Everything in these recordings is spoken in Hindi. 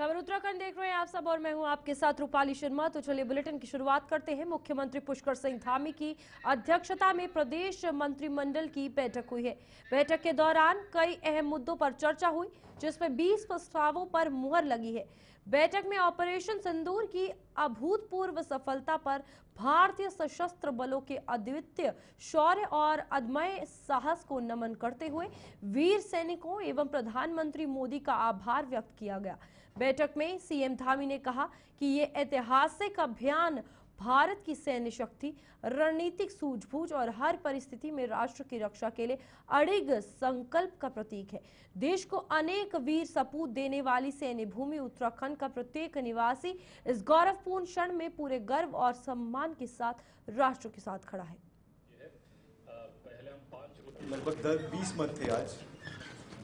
खबर उत्तराखंड देख रहे हैं आप सब और मैं हूं आपके साथ रूपाली शर्मा। तो चलिए बुलेटिन की शुरुआत करते हैं। मुख्यमंत्री पुष्कर सिंह धामी की अध्यक्षता में प्रदेश मंत्रिमंडल की बैठक हुई है। बैठक के दौरान कई अहम मुद्दों पर चर्चा हुई, जिसमें 20 प्रस्तावों पर मुहर लगी है। बैठक में ऑपरेशन सिंदूर की अभूतपूर्व सफलता पर भारतीय सशस्त्र बलों के अद्वितीय शौर्य और अदम्य साहस को नमन करते हुए वीर सैनिकों एवं प्रधानमंत्री मोदी का आभार व्यक्त किया गया। बैठक में सीएम धामी ने कहा कि ये ऐतिहासिक अभियान भारत की सैन्य शक्ति, रणनीतिक सूझबूझ और हर परिस्थिति में राष्ट्र की रक्षा के लिए अड़िग संकल्प का प्रतीक है। देश को अनेक वीर सपूत देने वाली सैन्य भूमि उत्तराखंड का प्रत्येक निवासी इस गौरवपूर्ण क्षण में पूरे गर्व और सम्मान के साथ राष्ट्र के साथ खड़ा है। पहले हम लगभग 20 मत थे, आज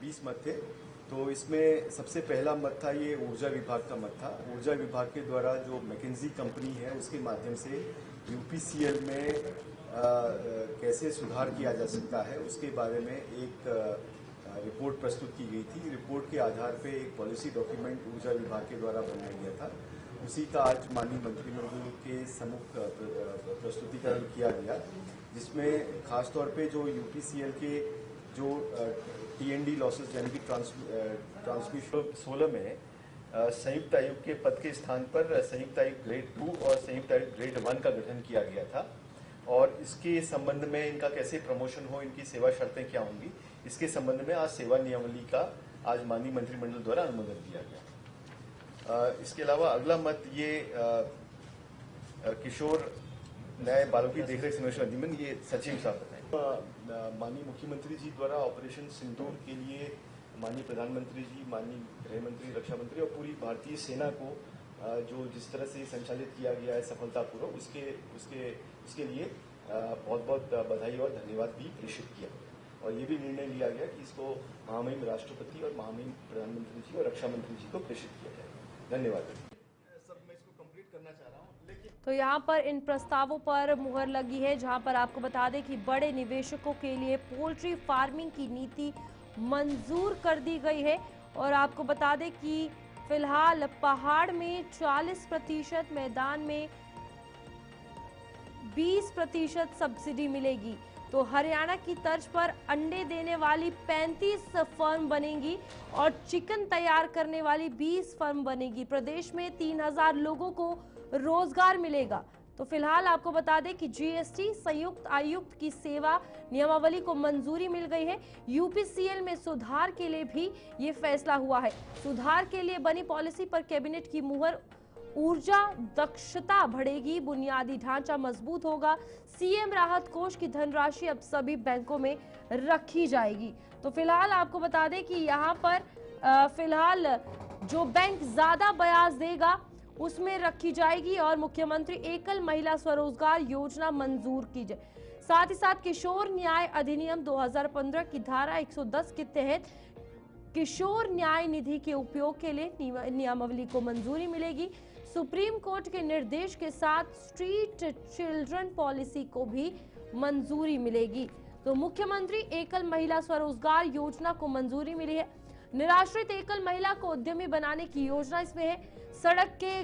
20 मत थे। तो इसमें सबसे पहला मत था, ये ऊर्जा विभाग का मत था। ऊर्जा विभाग के द्वारा जो मैकेंजी कंपनी है उसके माध्यम से यूपीसीएल में कैसे सुधार किया जा सकता है उसके बारे में एक रिपोर्ट प्रस्तुत की गई थी। रिपोर्ट के आधार पे एक पॉलिसी डॉक्यूमेंट ऊर्जा विभाग के द्वारा बनाया गया था। उसी का आज माननीय मंत्रिमंडल के सम्मुख प्रस्तुतिकरण किया गया, जिसमें खासतौर पे जो यूपीसीएल के जो टीएनडी लॉसेस यानी कि ट्रांसमिशन 16 में संयुक्त आयुक्त के पद के स्थान पर संयुक्त आयुक्त ग्रेड 2 और संयुक्त आयुक्त ग्रेड 1 का गठन किया गया था। और इसके संबंध में इनका कैसे प्रमोशन हो, इनकी सेवा शर्तें क्या होंगी, इसके संबंध में आज सेवा नियमावली का आज माननीय मंत्रिमंडल द्वारा अनुमोदन दिया गया। इसके अलावा अगला मत ये किशोर न्याय बालों की देखरेख संरक्षण अधिनियम, ये सचिव साहब बताएं। माननीय मुख्यमंत्री जी द्वारा ऑपरेशन सिंदूर के लिए माननीय प्रधानमंत्री जी, माननीय गृह मंत्री, रक्षा मंत्री और पूरी भारतीय सेना को जो जिस तरह से संचालित किया गया है सफलतापूर्वक, उसके लिए बहुत बहुत बधाई और धन्यवाद भी प्रेषित किया। और ये भी निर्णय लिया गया कि इसको महामहिम राष्ट्रपति और महामहिम प्रधानमंत्री जी और रक्षा मंत्री जी को प्रेषित किया जाए। धन्यवाद। सब मैं इसको कंप्लीट करना चाह रहा हूँ, लेकिन तो यहाँ पर इन प्रस्तावों पर मुहर लगी है, जहां पर आपको बता दें कि बड़े निवेशकों के लिए पोल्ट्री फार्मिंग की नीति मंजूर कर दी गई है। और आपको बता दें कि फिलहाल पहाड़ में 40%, मैदान में 20% सब्सिडी मिलेगी। तो हरियाणा की तर्ज पर अंडे देने वाली 35 फर्म बनेंगी और चिकन तैयार करने वाली 20 फर्म बनेगी। प्रदेश में 3000 लोगों को रोजगार मिलेगा। तो फिलहाल आपको बता दें कि जीएसटी संयुक्त आयुक्त की सेवा नियमावली को मंजूरी मिल गई है। यूपीसीएल में सुधार के लिए भी ये फैसला हुआ है। सुधार के लिए बनी पॉलिसी पर कैबिनेट की मुहर। ऊर्जा दक्षता बढ़ेगी, बुनियादी ढांचा मजबूत होगा। सीएम राहत कोष की धनराशि अब सभी बैंकों में रखी जाएगी। तो फिलहाल आपको बता दें कि यहाँ पर फिलहाल जो बैंक ज्यादा ब्याज देगा उसमें रखी जाएगी और मुख्यमंत्री एकल महिला स्वरोजगार योजना मंजूर की जाए। साथ ही साथ किशोर न्याय अधिनियम 2015 की धारा 110 के तहत किशोर न्याय निधि के उपयोग के लिए नियमावली को मंजूरी मिलेगी। सुप्रीम कोर्ट के निर्देश के साथ स्ट्रीट चिल्ड्रन पॉलिसी को भी मंजूरी मिलेगी। तो मुख्यमंत्री एकल महिला स्वरोजगार योजना को मंजूरी मिली है। निराश्रित एकल महिला को उद्यमी बनाने की योजना इसमें है। सड़क के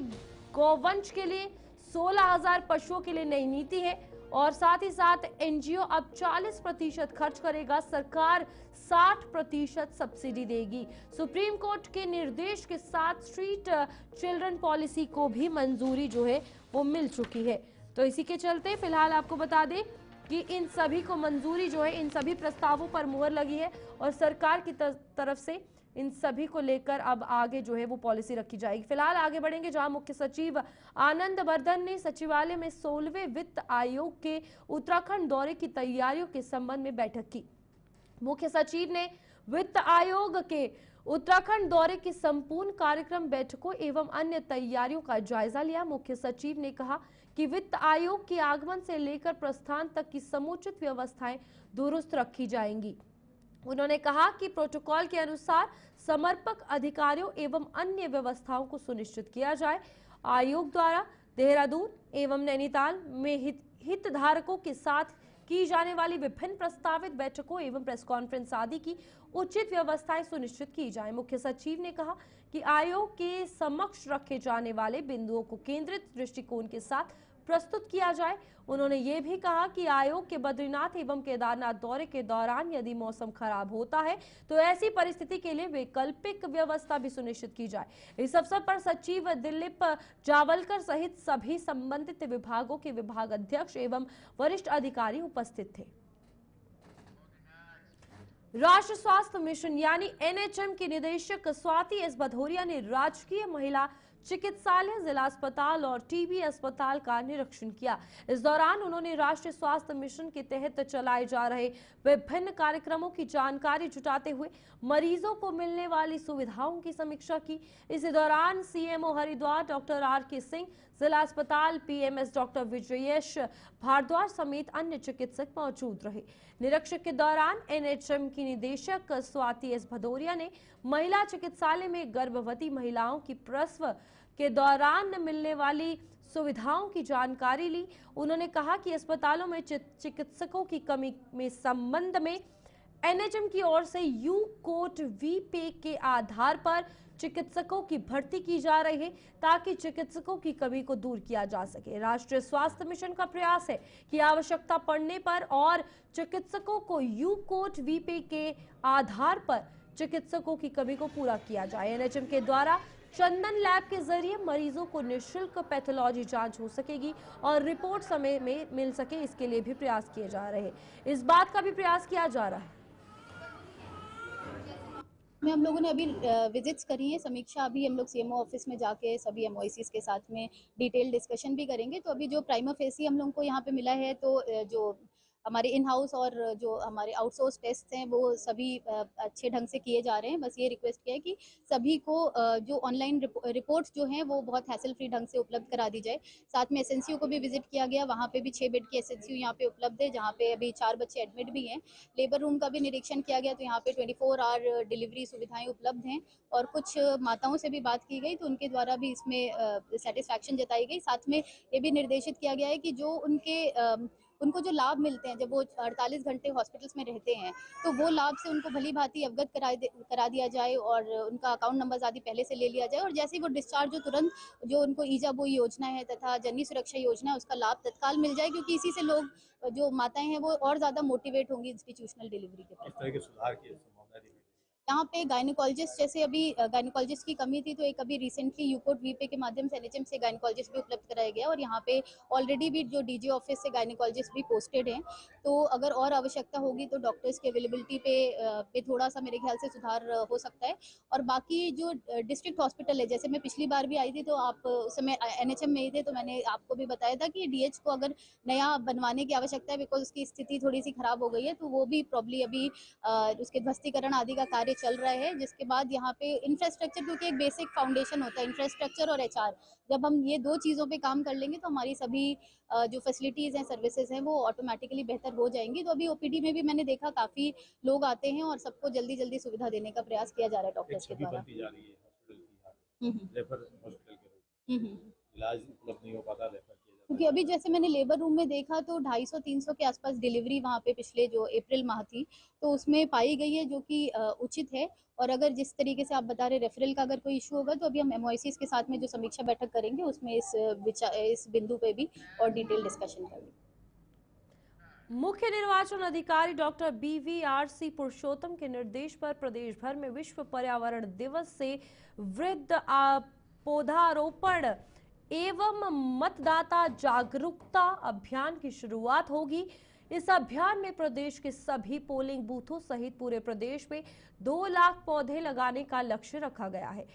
गौवंश के लिए 16,000 पशुओं के लिए नई नीति है। और साथ ही साथ एनजीओ अब 40% खर्च करेगा, सरकार 60% सब्सिडी देगी। सुप्रीम कोर्ट के निर्देश के साथ स्ट्रीट चिल्ड्रन पॉलिसी को भी मंजूरी जो है वो मिल चुकी है। तो इसी के चलते फिलहाल आपको बता दें कि इन सभी को मंजूरी जो है, इन सभी प्रस्तावों पर मुहर लगी है और सरकार की तरफ से इन सभी को लेकर अब आगे जो है वो पॉलिसी रखी जाएगी। फिलहाल आगे बढ़ेंगे, जहां मुख्य सचिव आनंद वर्धन ने सचिवालय में 16वें वित्त आयोग के उत्तराखंड दौरे की तैयारियों के संबंध में बैठक की। मुख्य सचिव ने वित्त आयोग के उत्तराखंड दौरे की संपूर्ण कार्यक्रम, बैठकों एवं अन्य तैयारियों का जायजा लिया। मुख्य सचिव ने कहा कि वित्त आयोग के आगमन से लेकर प्रस्थान तक की समुचित व्यवस्थाएं दुरुस्त रखी जाएंगी। उन्होंने कहा कि प्रोटोकॉल के अनुसार समर्पक अधिकारियों एवं अन्य व्यवस्थाओं को सुनिश्चित किया जाए। आयोग द्वारा देहरादून एवं नैनीताल में हितधारकों के साथ की जाने वाली विभिन्न प्रस्तावित बैठकों एवं प्रेस कॉन्फ्रेंस आदि की उचित व्यवस्थाएं सुनिश्चित की जाए। मुख्य सचिव ने कहा कि आयोग के समक्ष रखे जाने वाले बिंदुओं को केंद्रित दृष्टिकोण के साथ प्रस्तुत किया जाए। उन्होंने ये भी कहा कि आयोग के बद्रीनाथ एवं केदारनाथ दौरे के दौरान यदि मौसम खराब होता है तो ऐसी परिस्थिति के लिए वैकल्पिक व्यवस्था भी सुनिश्चित की जाए। इस अवसर पर सचिव दिलीप जावलकर सहित सभी संबंधित विभागों के विभाग अध्यक्ष एवं वरिष्ठ अधिकारी उपस्थित थे। राष्ट्रीय स्वास्थ्य मिशन यानी एनएचएम की निदेशक स्वाति एस भदौरिया ने राजकीय महिला चिकित्सालय, जिला अस्पताल और टीबी अस्पताल का निरीक्षण किया। इस दौरान उन्होंने राष्ट्रीय स्वास्थ्य मिशन के तहत चलाए जा रहे विभिन्न कार्यक्रमों की जानकारी जुटाते हुए मरीजों को मिलने वाली सुविधाओं की समीक्षा की। इसी दौरान सीएमओ हरिद्वार डॉक्टर आर.के. सिंह, जिला अस्पताल पीएमएस डॉक्टर विजयेश भारद्वाज समेत अन्य चिकित्सक मौजूद रहे। निरीक्षण के दौरान एनएचएम की निदेशक स्वाति एस भदौरिया ने महिला चिकित्सालय में गर्भवती महिलाओं की प्रसव के दौरान मिलने वाली सुविधाओं की जानकारी ली। उन्होंने कहा कि अस्पतालों में चिकित्सकों की कमी के संबंध में एनएचएम की ओर से यू कोट वी पे के आधार पर चिकित्सकों की भर्ती की जा रही है ताकि चिकित्सकों की कमी को दूर किया जा सके। राष्ट्रीय स्वास्थ्य मिशन का प्रयास है कि आवश्यकता पड़ने पर और चिकित्सकों को यू कोट वी पे के आधार पर चिकित्सकों की कमी को पूरा किया जाए। एनएचएम के द्वारा चंदन लैब के जरिए मरीजों को निःशुल्क पैथोलॉजी जांच हो सकेगी और रिपोर्ट समय में मिल सके, इसके लिए भी प्रयास किए जा रहे हैं। इस बात का भी प्रयास किया जा रहा है। हम लोगों ने अभी विजिट्स करी है, समीक्षा अभी हम लोग सीएमओ ऑफिस में जाके सभी एमओआईसीज के साथ में डिटेल डिस्कशन भी करेंगे। तो अभी जो प्राइमा फेसी हम लोगों को यहाँ पे मिला है, तो जो हमारे इन हाउस और जो हमारे आउटसोर्स टेस्ट हैं वो सभी अच्छे ढंग से किए जा रहे हैं। बस ये रिक्वेस्ट किया है कि सभी को जो ऑनलाइन रिपोर्ट्स जो हैं वो बहुत हैसल फ्री ढंग से उपलब्ध करा दी जाए। साथ में एसएनसीयू को भी विजिट किया गया, वहाँ पे भी 6 बेड की एसएनसीयू यहाँ पे उपलब्ध है, जहाँ पे अभी 4 बच्चे एडमिट भी हैं। लेबर रूम का भी निरीक्षण किया गया, तो यहाँ पे 24 आवर डिलीवरी सुविधाएं उपलब्ध हैं। और कुछ माताओं से भी बात की गई, तो उनके द्वारा भी इसमें सेटिस्फैक्शन जताई गई। साथ में ये भी निर्देशित किया गया है कि जो उनको जो लाभ मिलते हैं जब वो 48 घंटे हॉस्पिटल्स में रहते हैं, तो वो लाभ से उनको भली भांति अवगत करा दिया जाए और उनका अकाउंट नंबर आदि पहले से ले लिया जाए। और जैसे ही वो डिस्चार्ज हो, तुरंत जो उनको ईजा बोई योजना है तथा जननी सुरक्षा योजना है उसका लाभ तत्काल मिल जाए, क्योंकि इसी से लोग जो माताएं हैं वो और ज्यादा मोटिवेट होंगी इंस्टीट्यूशनल डिलीवरी के प्रति। इस तरह के सुधार की संभावना दिखाई यहाँ पे गायनिकोलॉजिस्ट, जैसे अभी गायनिकोलॉजिस्ट की कमी थी, तो एक अभी रिसेंटली यूकोट वीपे के माध्यम से एनएचएम से गायनिकोलॉजिस्ट भी उपलब्ध कराया गया और यहाँ पे ऑलरेडी भी जो डीजी ऑफिस से गायनिकोलॉजिस्ट भी पोस्टेड हैं। तो अगर और आवश्यकता होगी तो डॉक्टर्स की अवेलेबिलिटी पे थोड़ा सा मेरे ख्याल से सुधार हो सकता है। और बाकी जो डिस्ट्रिक्ट हॉस्पिटल है, जैसे मैं पिछली बार भी आई थी तो आप उस समय एनएचएम में ही थे, तो मैंने आपको भी बताया था कि डीएच को अगर नया बनवाने की आवश्यकता है, बिकॉज उसकी स्थिति थोड़ी सी खराब हो गई है, तो वो भी प्रॉब्ली अभी उसके ध्वस्तीकरण आदि का कार्य चल रहा है। जिसके बाद यहाँ पे इंफ्रास्ट्रक्चर, क्योंकि एक बेसिक फाउंडेशन होता है इंफ्रास्ट्रक्चर और एचआर, जब हम ये 2 चीज़ों पे काम कर लेंगे तो हमारी सभी जो फैसिलिटीज़ हैं, सर्विसेज हैं, वो ऑटोमेटिकली बेहतर हो जाएंगी। तो अभी ओपीडी में भी मैंने देखा काफ़ी लोग आते हैं और सबको जल्दी जल्दी सुविधा देने का प्रयास किया जा रहा है डॉक्टर्स के द्वारा। इलाज उपलब्ध नहीं हो पाता, रेफर किया जाता। क्योंकि अभी जैसे मैंने लेबर रूम में देखा तो 250-300 के आसपास डिलीवरी वहाँ पे पिछले जो अप्रैल माह थी तो उसमें पाई गई है, जो कि उचित है। और अगर जिस तरीके से आप बता रहे रेफरल का अगर कोई इशू होगा तो अभी हम एमओआईसीज के साथ में जो समीक्षा बैठक करेंगे उसमें इस बिंदु पे भी और डिटेल डिस्कशन करेंगे। मुख्य निर्वाचन अधिकारी डॉक्टर BVRC पुरुषोत्तम के निर्देश पर प्रदेश भर में विश्व पर्यावरण दिवस से वृक्ष पौधारोपण एवं मतदाता जागरूकता अभियान की शुरुआत होगी। इस अभियान में प्रदेश के सभी पोलिंग बूथों सहित पूरे प्रदेश में 2 लाख पौधे लगाने का लक्ष्य रखा गया है।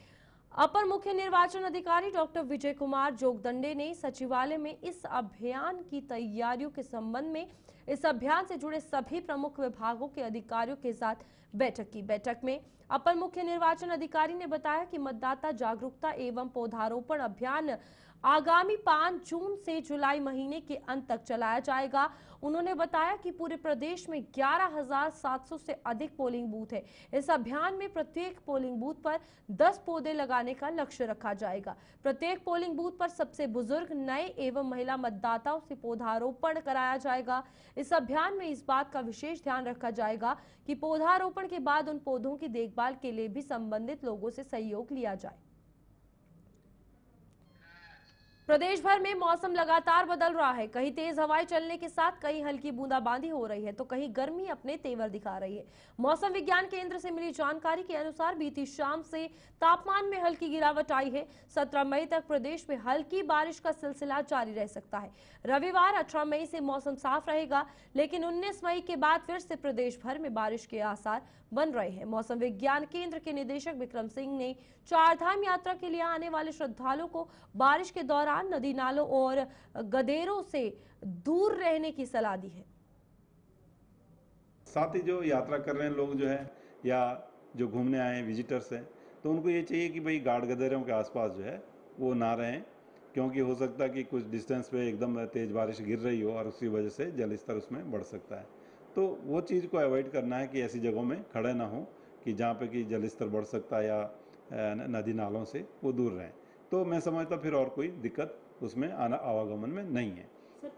अपर मुख्य निर्वाचन अधिकारी डॉक्टर विजय कुमार जोगदंडे ने सचिवालय में इस अभियान की तैयारियों के संबंध में इस अभियान से जुड़े सभी प्रमुख विभागों के अधिकारियों के साथ बैठक की। बैठक में अपर मुख्य निर्वाचन अधिकारी ने बताया कि मतदाता जागरूकता एवं पौधारोपण अभियान आगामी 5 जून से जुलाई महीने के अंत तक चलाया जाएगा। उन्होंने बताया कि पूरे प्रदेश में 11,700 से अधिक पोलिंग बूथ है। इस अभियान में प्रत्येक पोलिंग बूथ पर 10 पौधे लगाने का लक्ष्य रखा जाएगा। प्रत्येक पोलिंग बूथ पर सबसे बुजुर्ग, नए एवं महिला मतदाताओं से पौधारोपण कराया जाएगा। इस अभियान में इस बात का विशेष ध्यान रखा जाएगा कि पौधारोपण के बाद उन पौधों की देखभाल के लिए भी संबंधित लोगों से सहयोग लिया जाए। प्रदेश भर में मौसम लगातार बदल रहा है। कहीं तेज हवाएं चलने के साथ कहीं हल्की बूंदाबांदी हो रही है तो कहीं गर्मी अपने तेवर दिखा रही है। मौसम विज्ञान केंद्र से मिली जानकारी के अनुसार बीती शाम से तापमान में हल्की गिरावट आई है। 17 मई तक प्रदेश में हल्की बारिश का सिलसिला जारी रह सकता है। रविवार 18 मई से मौसम साफ रहेगा, लेकिन 19 मई के बाद फिर से प्रदेश भर में बारिश के आसार बन रहे हैं। मौसम विज्ञान केंद्र के निदेशक विक्रम सिंह ने चारधाम यात्रा के लिए आने वाले श्रद्धालुओं को बारिश के दौरान नदी नालों और गदेरों से दूर रहने की सलाह दी है। साथ ही जो यात्रा कर रहे हैं लोग जो है या जो घूमने आए हैं विजिटर्स हैं, तो उनको ये चाहिए कि भाई गाड़ गदेरों के आसपास जो है वो ना रहें, क्योंकि हो सकता है कि कुछ डिस्टेंस पे एकदम तेज बारिश गिर रही हो और उसी वजह से जल स्तर उसमें बढ़ सकता है। तो वो चीज़ को अवॉइड करना है कि ऐसी जगहों में खड़े ना हो कि जहाँ पे कि जल स्तर बढ़ सकता है या नदी नालों से वो दूर रहें। तो मैं समझता फिर और कोई दिक्कत उसमें आवागमन में नहीं है।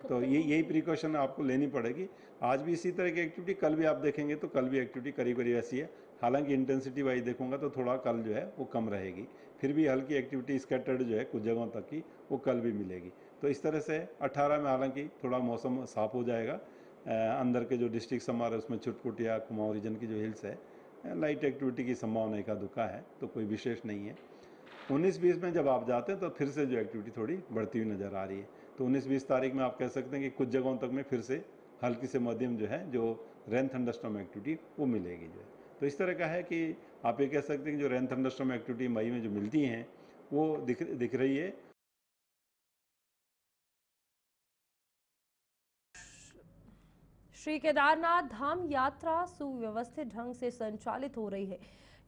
तो यही प्रिकॉशन आपको लेनी पड़ेगी। आज भी इसी तरह की एक्टिविटी, कल भी आप देखेंगे तो कल भी एक्टिविटी करीब करीब ऐसी है। हालांकि इंटेंसिटी वाइज देखूंगा तो थोड़ा कल जो है वो कम रहेगी, फिर भी हल्की एक्टिविटी स्कैटर्ड जो है कुछ जगहों तक की वो कल भी मिलेगी। तो इस तरह से 18 में हालांकि थोड़ा मौसम साफ हो जाएगा। अंदर के जो डिस्ट्रिक्ट हमारे उसमें छुटपुट या कुमाऊं रीजन की जो हिल्स है, लाइट एक्टिविटी की संभावना एका दुक्का है, तो कोई विशेष नहीं है। 19-20 में जब आप जाते हैं तो फिर से जो एक्टिविटी थोड़ी बढ़ती हुई नज़र आ रही है। तो 19-20 तारीख में आप कह सकते हैं कि कुछ जगहों तक में फिर से हल्की से मध्यम जो है जो रेन थंडरस्टॉर्म एक्टिविटी वो मिलेगी जो है। तो इस तरह का है कि आप ये कह सकते हैं कि जो रेन थंडरस्टॉर्म एक्टिविटी मई में जो मिलती हैं वो दिख रही है। श्री केदारनाथ धाम यात्रा सुव्यवस्थित ढंग से संचालित हो रही है।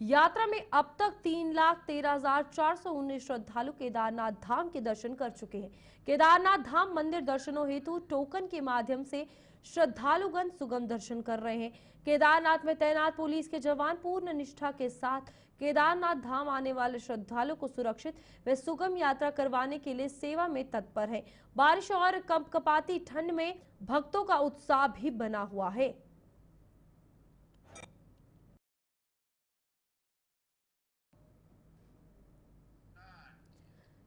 यात्रा में अब तक 3,13,419 श्रद्धालु केदारनाथ धाम के दर्शन कर चुके हैं। केदारनाथ धाम मंदिर दर्शनों हेतु टोकन के माध्यम से श्रद्धालुगण सुगम दर्शन कर रहे हैं। केदारनाथ में तैनात पुलिस के जवान पूर्ण निष्ठा के साथ केदारनाथ धाम आने वाले श्रद्धालुओं को सुरक्षित व सुगम यात्रा करवाने के लिए सेवा में तत्पर है। बारिश और कंपकपाती ठंड में भक्तों का उत्साह भी बना हुआ है।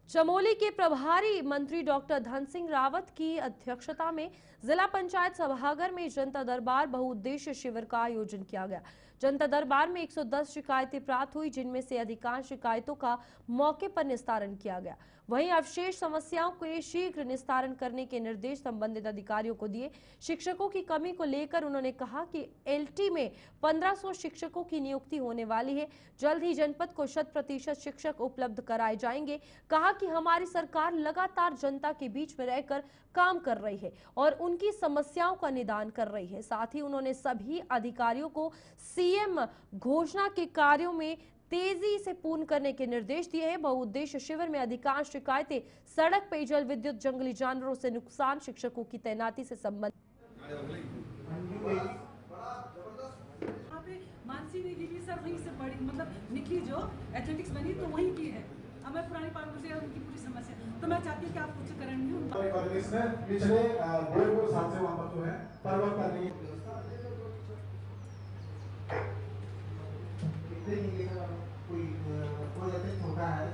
चमोली के प्रभारी मंत्री डॉक्टर धन सिंह रावत की अध्यक्षता में जिला पंचायत सभागार में जनता दरबार बहुउद्देश्य शिविर का आयोजन किया गया। जनता दरबार में 110 शिकायतें प्राप्त हुई, जिनमें से अधिकांश शिकायतों का मौके पर निस्तारण किया गया। वहीं अवशेष समस्याओं के शीघ्र निस्तारण करने के निर्देश संबंधित अधिकारियों को दिए। शिक्षकों की कमी को लेकर उन्होंने कहा कि एलटी में 1500 शिक्षकों की नियुक्ति होने वाली है। जल्द ही जनपद को 100% शिक्षक उपलब्ध कराए जाएंगे। कहा कि हमारी सरकार लगातार जनता के बीच में रहकर काम कर रही है और उनकी समस्याओं का निदान कर रही है। साथ ही उन्होंने सभी अधिकारियों को सीएम घोषणा के कार्यों में तेजी से पूर्ण करने के निर्देश दिए हैं। बहुउद्देश्य शिविर में अधिकांश शिकायतें सड़क, पेयजल, विद्युत, जंगली जानवरों से नुकसान, शिक्षकों की तैनाती से संबंधित। मानसी ने भी सर वहीं से पढ़ी, मतलब निकली जो एथलेटिक्स बनी तो वहीं की है। अब मैं पुरानी पार्क से उनकी पूरी समस्या, तो मैं चाहती हूँ कि आप कुछ करेंगे। पिछले 2 साल से वहाँ पर जो है पर्वत करने कोई छोटा है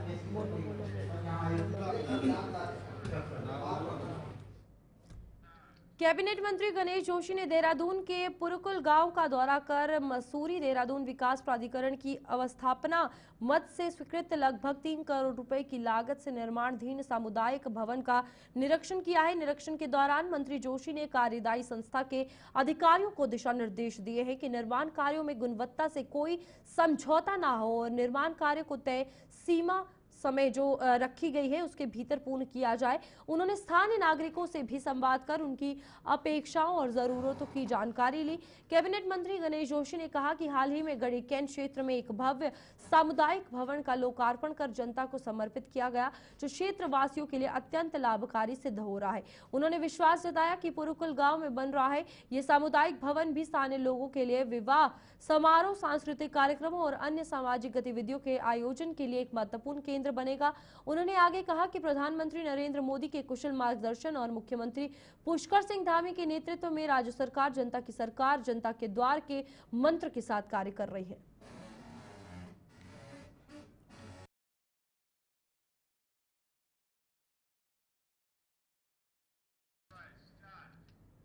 कैबिनेट मंत्री गणेश जोशी ने देहरादून के पुरकुल गांव का दौरा कर मसूरी देहरादून विकास प्राधिकरण की अवस्थापना मद से स्वीकृत लगभग 3 करोड़ रुपए की लागत से निर्माणाधीन सामुदायिक भवन का निरीक्षण किया है। निरीक्षण के दौरान मंत्री जोशी ने कार्यदायी संस्था के अधिकारियों को दिशा निर्देश दिए हैं कि निर्माण कार्यों में गुणवत्ता से कोई समझौता ना हो और निर्माण कार्य को तय सीमा समय जो रखी गई है उसके भीतर पूर्ण किया जाए। उन्होंने स्थानीय नागरिकों से भी संवाद कर उनकी अपेक्षाओं और जरूरतों की जानकारी ली। कैबिनेट मंत्री गणेश जोशी ने कहा कि हाल ही में गढ़ी कैंट क्षेत्र में एक भव्य सामुदायिक भवन का लोकार्पण कर जनता को समर्पित किया गया, जो क्षेत्र वासियों के लिए अत्यंत लाभकारी सिद्ध हो रहा है। उन्होंने विश्वास जताया कि पुरकुल गांव में बन रहा है ये सामुदायिक भवन भी स्थानीय लोगों के लिए विवाह समारोह, सांस्कृतिक कार्यक्रमों और अन्य सामाजिक गतिविधियों के आयोजन के लिए एक महत्वपूर्ण केंद्र केंद्र बनेगा। उन्होंने आगे कहा कि प्रधानमंत्री नरेंद्र मोदी के कुशल मार्गदर्शन और मुख्यमंत्री पुष्कर सिंह धामी के नेतृत्व में राज्य सरकार जनता के द्वार के मंत्र के साथ कार्य कर रही है।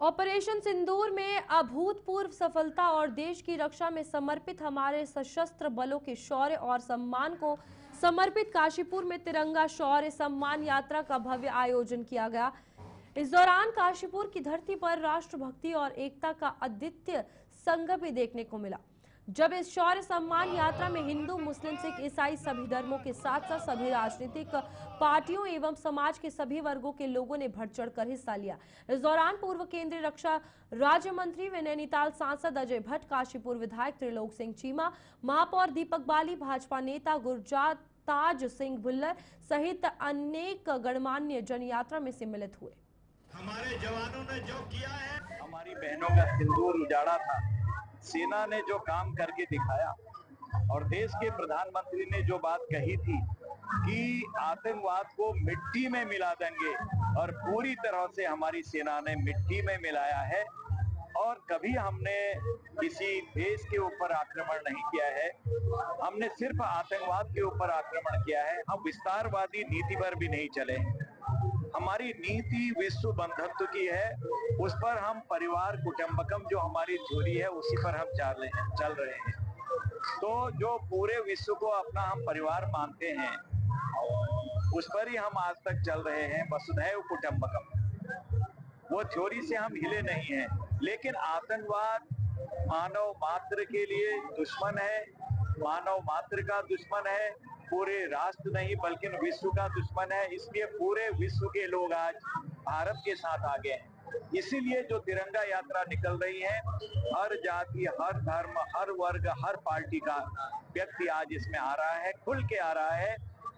ऑपरेशन सिंदूर में अभूतपूर्व सफलता और देश की रक्षा में समर्पित हमारे सशस्त्र बलों के शौर्य और सम्मान को समर्पित काशीपुर में तिरंगा शौर्य सम्मान यात्रा का भव्य आयोजन किया गया। इस दौरान काशीपुर की धरती पर राष्ट्रभक्ति और एकता का अद्वितीय संगम भी देखने को मिला, जब इस शौर्य सम्मान यात्रा में हिंदू, मुस्लिम, सिख, ईसाई सभी धर्मों के साथ साथ सभी राजनीतिक पार्टियों एवं समाज के सभी वर्गों के लोगों ने बढ़ चढ़कर हिस्सा लिया। इस दौरान पूर्व केंद्रीय रक्षा राज्य मंत्री व नैनीताल सांसद अजय भट्ट, काशीपुर विधायक त्रिलोक सिंह चीमा, महापौर दीपक बाली, भाजपा नेता गुरजाताज सिंह भुल्लर सहित अनेक गणमान्य जन यात्रा में सम्मिलित हुए। हमारे जवानों ने जो किया है, हमारी बहनों का सिंदूर उजाड़ा था, सेना ने जो काम करके दिखाया और देश के प्रधानमंत्री ने जो बात कही थी कि आतंकवाद को मिट्टी में मिला देंगे, और पूरी तरह से हमारी सेना ने मिट्टी में मिलाया है। और कभी हमने किसी देश के ऊपर आक्रमण नहीं किया है, हमने सिर्फ आतंकवाद के ऊपर आक्रमण किया है। हम विस्तारवादी नीति पर भी नहीं चले। हमारी नीति विश्व बंधुत्व की है, उस पर हम परिवार कुटुंबकम जो हमारी थ्योरी है उसी पर हम चल रहे हैं। तो जो पूरे विश्व को अपना हम परिवार मानते हैं उस पर ही हम आज तक चल रहे हैं, वसुधैव कुटुंबकम। वो थ्योरी से हम हिले नहीं हैं। लेकिन आतंकवाद मानव मात्र के लिए दुश्मन है, मानव मात्र का दुश्मन है, पूरे राष्ट्र नहीं बल्कि विश्व का दुश्मन है। इसलिए पूरे विश्व के लोग आज भारत के साथ आगे हैं। इसीलिए जो तिरंगा यात्रा निकल रही है, हर जाति, हर धर्म, हर वर्ग, हर पार्टी का व्यक्ति आज इसमें आ रहा है, खुल के आ रहा है।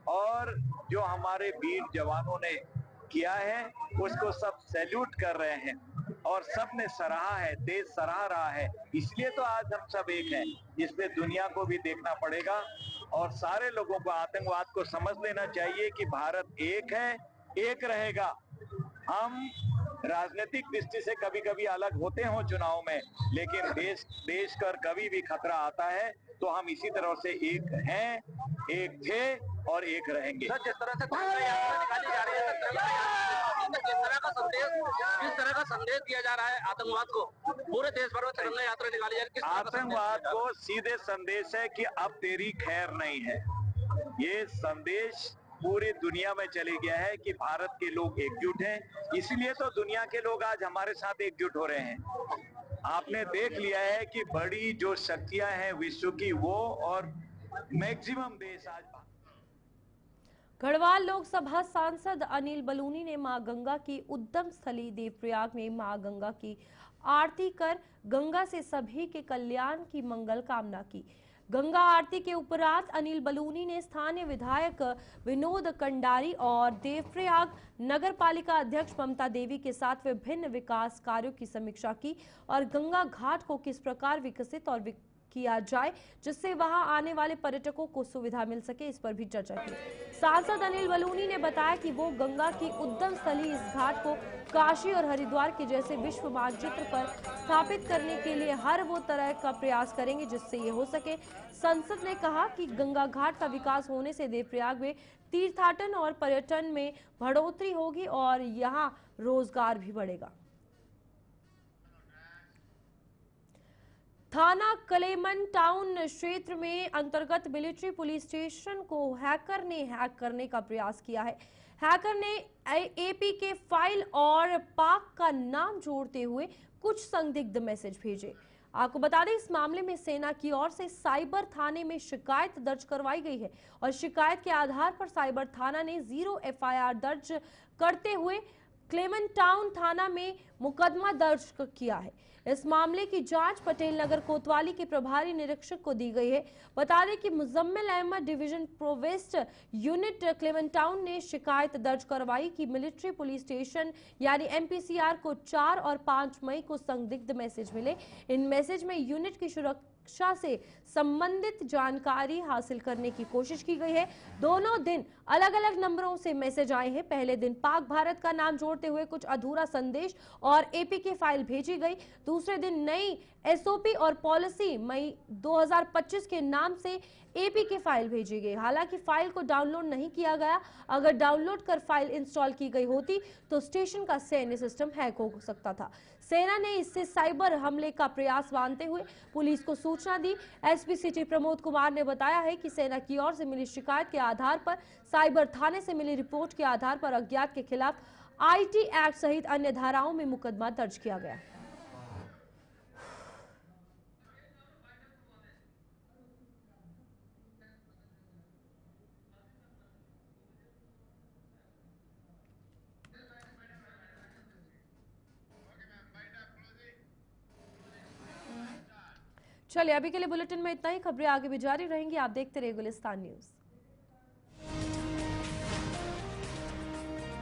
और जो हमारे वीर जवानों ने किया है उसको सब सैल्यूट कर रहे हैं और सब ने सराहा है, देश सराह रहा है। इसलिए तो आज हम सब एक हैं। इसमें दुनिया को भी देखना पड़ेगा और सारे लोगों को आतंकवाद को समझ लेना चाहिए कि भारत एक है, एक रहेगा। हम राजनीतिक दृष्टि से कभी कभी अलग होते हो चुनाव में, लेकिन देश कर कभी भी खतरा आता है तो हम इसी तरह से एक हैं, एक थे और एक रहेंगे। जिस तरह से तिरंगा यात्रा निकाली जा रही है, किस तरह का संदेश दिया जा रहा है आतंकवाद को, पूरे देश भर में तिरंगा यात्रा निकाली जा रही है। आतंकवाद को सीधे संदेश है कि अब तेरी खैर नहीं है। ये संदेश पूरी दुनिया में चले गया है कि भारत के लोग एकजुट हैं, इसलिए तो दुनिया के लोग आज हमारे साथ एकजुट हो रहे हैं। आपने देख लिया है कि बड़ी जो शक्तियां हैं विश्व की, वो और मैक्सिमम देश आज। गढ़वाल लोकसभा सांसद अनिल बलूनी ने मां गंगा की उद्गम स्थली देवप्रयाग में मां गंगा की आरती कर गंगा से सभी के कल्याण की मंगल कामना की। गंगा आरती के उपरांत अनिल बलूनी ने स्थानीय विधायक विनोद कंडारी और देवप्रयाग नगर पालिका अध्यक्ष ममता देवी के साथ विभिन्न विकास कार्यों की समीक्षा की और गंगा घाट को किस प्रकार विकसित और किया जाए जिससे वहां आने वाले पर्यटकों को सुविधा मिल सके, इस पर भी चर्चा की। सांसद अनिल बलूनी ने बताया कि वो गंगा की उद्गम स्थली इस घाट को काशी और हरिद्वार के जैसे विश्व मानचित्र पर स्थापित करने के लिए हर वो तरह का प्रयास करेंगे जिससे ये हो सके। संसद ने कहा कि गंगा घाट का विकास होने से देवप्रयाग में तीर्थाटन और पर्यटन में बढ़ोतरी होगी और यहाँ रोजगार भी बढ़ेगा। थाना कलेमन टाउन क्षेत्र में अंतर्गत मिलिट्री पुलिस स्टेशन को हैकर ने हैक करने का प्रयास किया है। हैकर ने एपी के फाइल और पाक का नाम जोड़ते हुए कुछ संदिग्ध मैसेज भेजे। आपको बता दें, इस मामले में सेना की ओर से साइबर थाने में शिकायत दर्ज करवाई गई है और शिकायत के आधार पर साइबर थाना ने 0 एफआईआर दर्ज करते हुए क्लेमन टाउन थाना में मुकदमा दर्ज किया है। इस मामले की जांच पटेल नगर कोतवाली के प्रभारी निरीक्षक को दी गई है। बता दें कि Muzammil Ahmad division provost unit Clement Town ने शिकायत दर्ज करवाई कि मिलिट्री पुलिस स्टेशन यानी एमपीसीआर को 4 और 5 मई को संदिग्ध मैसेज मिले। इन मैसेज में यूनिट की सुरक्षा से संबंधित जानकारी हासिल करने की कोशिश की गई है। दोनों दिन अलग अलग नंबरों से मैसेज आए हैं। पहले दिन पाक भारत का नाम जोड़ते हुए कुछ अधूरा संदेश और एपीके फाइल भेजी गई। दूसरे दिन नई एसओपी और पॉलिसी मई 2025 के नाम से एपीके फाइल भेजी गई। हालांकि फाइल को डाउनलोड नहीं किया गया। अगर डाउनलोड कर फाइल इंस्टॉल की गई होती तो स्टेशन का सैन्य सिस्टम हैक हो सकता था। सेना ने इससे साइबर हमले का प्रयास मानते हुए पुलिस को सूचना दी। एसपी सिटी प्रमोद कुमार ने बताया है कि सेना की ओर से मिली शिकायत के आधार पर साइबर थाने से मिली रिपोर्ट के आधार पर अज्ञात के खिलाफ आईटी एक्ट सहित अन्य धाराओं में मुकदमा दर्ज किया गया। चलिए अभी के लिए बुलेटिन में इतना ही। खबरें आगे भी जारी रहेंगी। आप देखते रहिए गुलिस्तान न्यूज।